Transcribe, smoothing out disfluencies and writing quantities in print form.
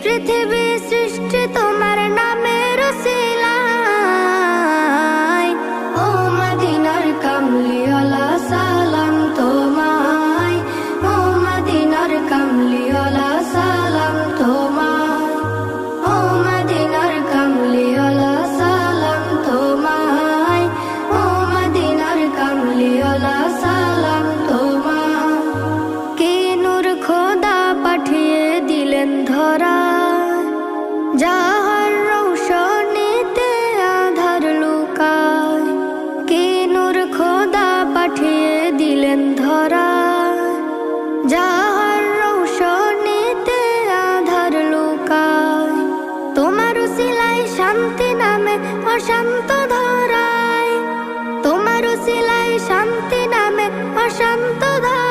পৃথিবী সৃষ্টি তোমার নামের উসিলায়। ও মদিনার কামলিওয়ালা সালাম তোমায়, ও মদিনার কামলিওয়ালা সালাম তোমায়, ও মদিনার কামলিওয়ালা সালাম তোমায়, ও মদিনার কামলিওয়ালা সালাম তোমায়। কে নূর খোদা পাঠিয়ে দিলেন ধরা, যাহার রৌশনীতে আধার লুকায়। কে নূর খোদা পাঠিয়ে দিলেন ধরা, যাহার রৌশনীতে আধার লুকায়। তোমার উসিলায় শান্তি নামে অশান্ত ধরায়, তোমার উসিলায় শান্তি নামে অশান্ত ধরায়।